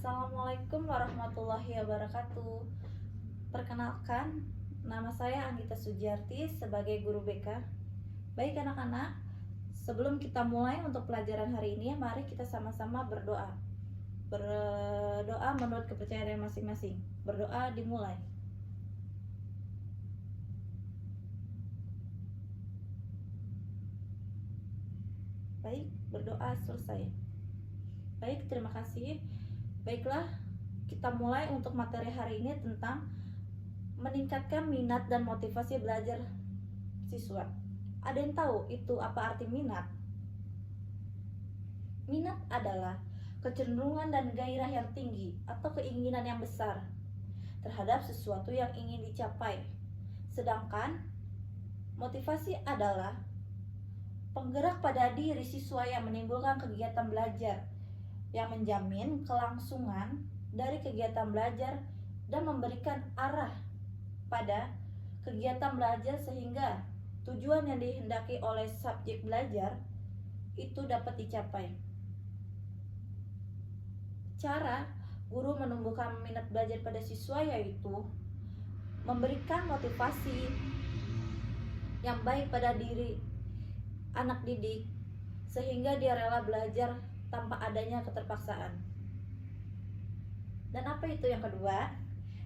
Assalamualaikum warahmatullahi wabarakatuh. Perkenalkan, nama saya Anggita Sujiarti sebagai guru BK. Baik anak-anak, sebelum kita mulai untuk pelajaran hari ini, mari kita sama-sama berdoa. Berdoa menurut kepercayaan masing-masing. Berdoa dimulai. Baik, berdoa selesai. Baik, terima kasih. Baiklah, kita mulai untuk materi hari ini tentang meningkatkan minat dan motivasi belajar siswa. Ada yang tahu itu apa arti minat? Minat adalah kecenderungan dan gairah yang tinggi atau keinginan yang besar terhadap sesuatu yang ingin dicapai. Sedangkan motivasi adalah penggerak pada diri siswa yang menimbulkan kegiatan belajar yang menjamin kelangsungan dari kegiatan belajar dan memberikan arah pada kegiatan belajar sehingga tujuan yang dihendaki oleh subjek belajar itu dapat dicapai. Cara guru menumbuhkan minat belajar pada siswa yaitu memberikan motivasi yang baik pada diri anak didik sehingga dia rela belajar tanpa adanya keterpaksaan. Dan apa itu yang kedua?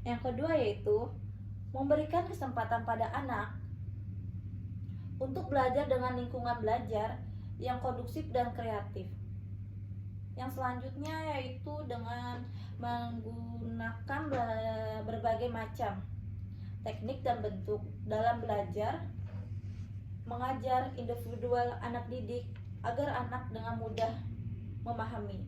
Yang kedua yaitu memberikan kesempatan pada anak untuk belajar dengan lingkungan belajar yang kondusif dan kreatif. Yang selanjutnya yaitu dengan menggunakan berbagai macam teknik dan bentuk dalam belajar, mengajar individual anak didik agar anak dengan mudah memahami.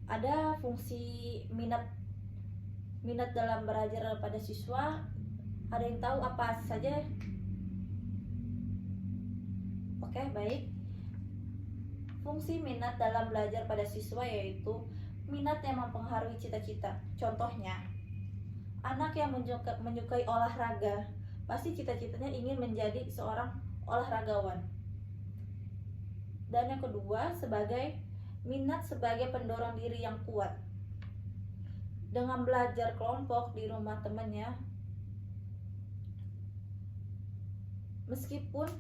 Ada fungsi minat dalam belajar pada siswa. Ada yang tahu apa saja? Oke, baik. Fungsi minat dalam belajar pada siswa yaitu minat yang mempengaruhi cita-cita. Contohnya, anak yang menyukai olahraga pasti cita-citanya ingin menjadi seorang olahragawan. Dan yang kedua, sebagai minat sebagai pendorong diri yang kuat. Dengan belajar kelompok di rumah temannya, meskipun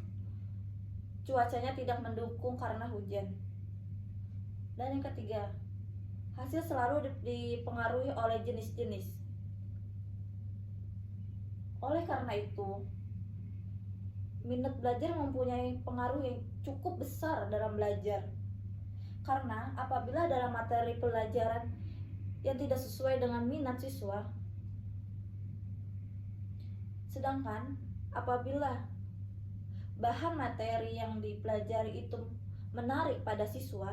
cuacanya tidak mendukung karena hujan. Dan yang ketiga, hasil selalu dipengaruhi oleh jenis-jenis. Oleh karena itu, minat belajar mempunyai pengaruh yang cukup besar dalam belajar. Karena apabila dalam materi pelajaran yang tidak sesuai dengan minat siswa, sedangkan apabila bahan materi yang dipelajari itu menarik pada siswa,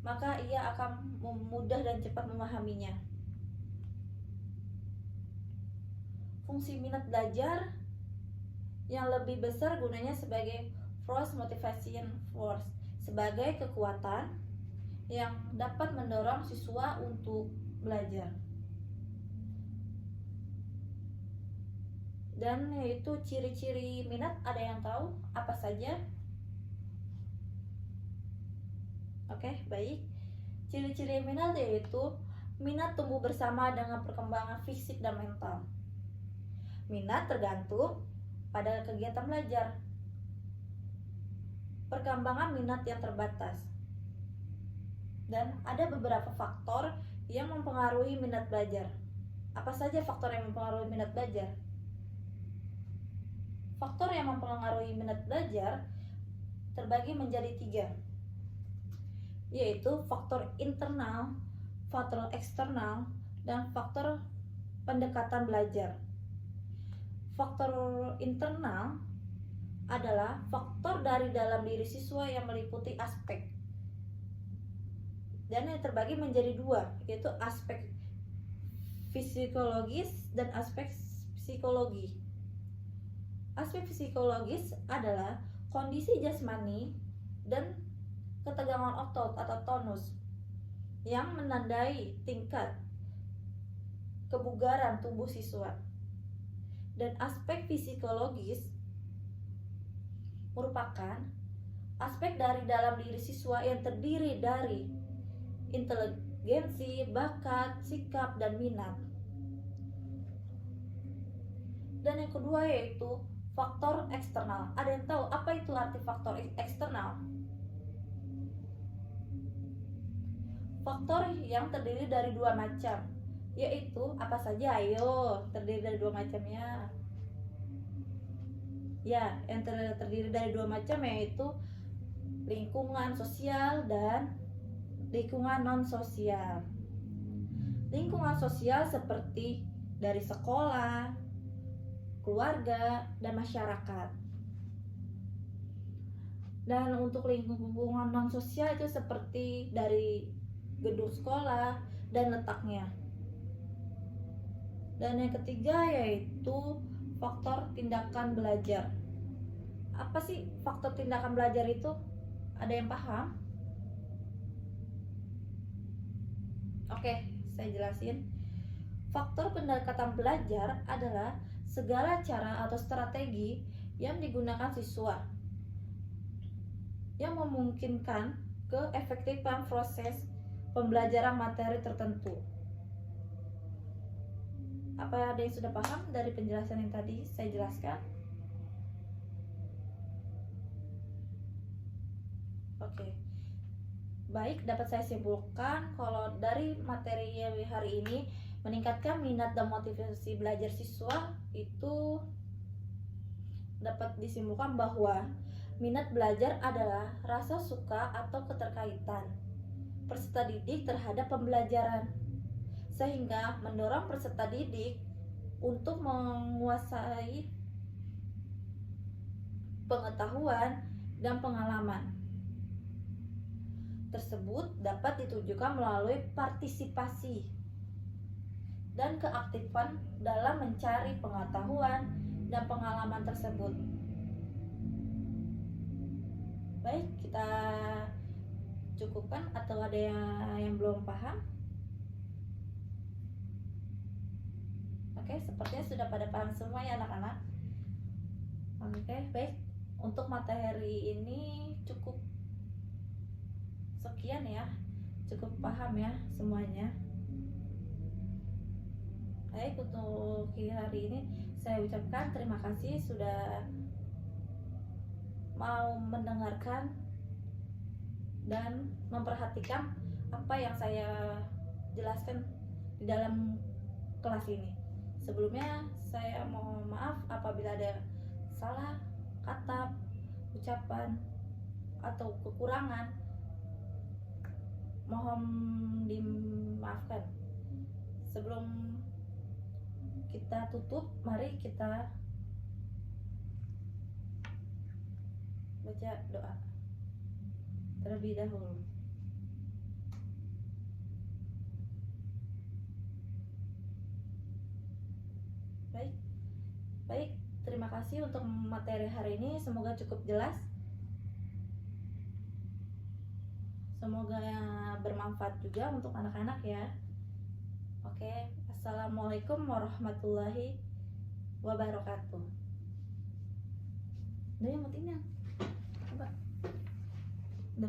maka ia akan mudah dan cepat memahaminya. Fungsi minat belajar yang lebih besar gunanya sebagai force motivation force, sebagai kekuatan yang dapat mendorong siswa untuk belajar. Dan yaitu ciri-ciri minat, ada yang tahu apa saja? Oke, baik. Ciri-ciri minat yaitu minat tumbuh bersama dengan perkembangan fisik dan mental. Minat tergantung pada kegiatan belajar. Perkembangan minat yang terbatas. Dan ada beberapa faktor yang mempengaruhi minat belajar. Apa saja faktor yang mempengaruhi minat belajar? Faktor yang mempengaruhi minat belajar terbagi menjadi 3, yaitu faktor internal, faktor eksternal, dan faktor pendekatan belajar. Faktor internal adalah faktor dari dalam diri siswa yang meliputi aspek, dan yang terbagi menjadi 2, yaitu aspek fisiologis dan aspek psikologi. Aspek psikologis adalah kondisi jasmani dan ketegangan otot atau tonus yang menandai tingkat kebugaran tubuh siswa. Dan aspek psikologis merupakan aspek dari dalam diri siswa yang terdiri dari inteligensi, bakat, sikap, dan minat. Dan yang kedua yaitu faktor eksternal. Ada yang tahu apa itu arti faktor eksternal? Faktor yang terdiri dari dua macam, yaitu apa saja? Ayo, terdiri dari dua macamnya. Ya, yang terdiri dari dua macam yaitu lingkungan sosial dan lingkungan non sosial. Lingkungan sosial seperti dari sekolah, keluarga, dan masyarakat. Dan untuk lingkungan non sosial itu seperti dari gedung sekolah dan letaknya. Dan yang ketiga yaitu faktor tindakan belajar. Apa sih faktor tindakan belajar itu? Ada yang paham? Oke, saya jelasin. Faktor pendekatan belajar adalah segala cara atau strategi yang digunakan siswa yang memungkinkan keefektifan proses pembelajaran materi tertentu. Apa ada yang sudah paham dari penjelasan yang tadi saya jelaskan? Oke. Baik, dapat saya simpulkan kalau dari materi hari ini meningkatkan minat dan motivasi belajar siswa itu dapat disimpulkan bahwa minat belajar adalah rasa suka atau keterkaitan peserta didik terhadap pembelajaran, sehingga mendorong peserta didik untuk menguasai pengetahuan dan pengalaman tersebut dapat ditunjukkan melalui partisipasi dan keaktifan dalam mencari pengetahuan dan pengalaman tersebut. Baik, kita cukupkan atau ada yang belum paham? Oke, sepertinya sudah pada paham semua ya anak-anak. Oke, baik. Untuk materi ini cukup sekian ya, cukup paham ya semuanya. Baik, untuk hari ini saya ucapkan terima kasih sudah mau mendengarkan dan memperhatikan apa yang saya jelaskan di dalam kelas ini. Sebelumnya saya mohon maaf apabila ada salah kata, ucapan, atau kekurangan. Mohon dimaafkan. Sebelum kita tutup, mari kita baca doa terlebih dahulu. Baik, terima kasih untuk materi hari ini. Semoga cukup jelas. Semoga bermanfaat juga untuk anak-anak ya. Oke, assalamualaikum warahmatullahi wabarakatuh. Udah yang pentingnya. Coba. Udah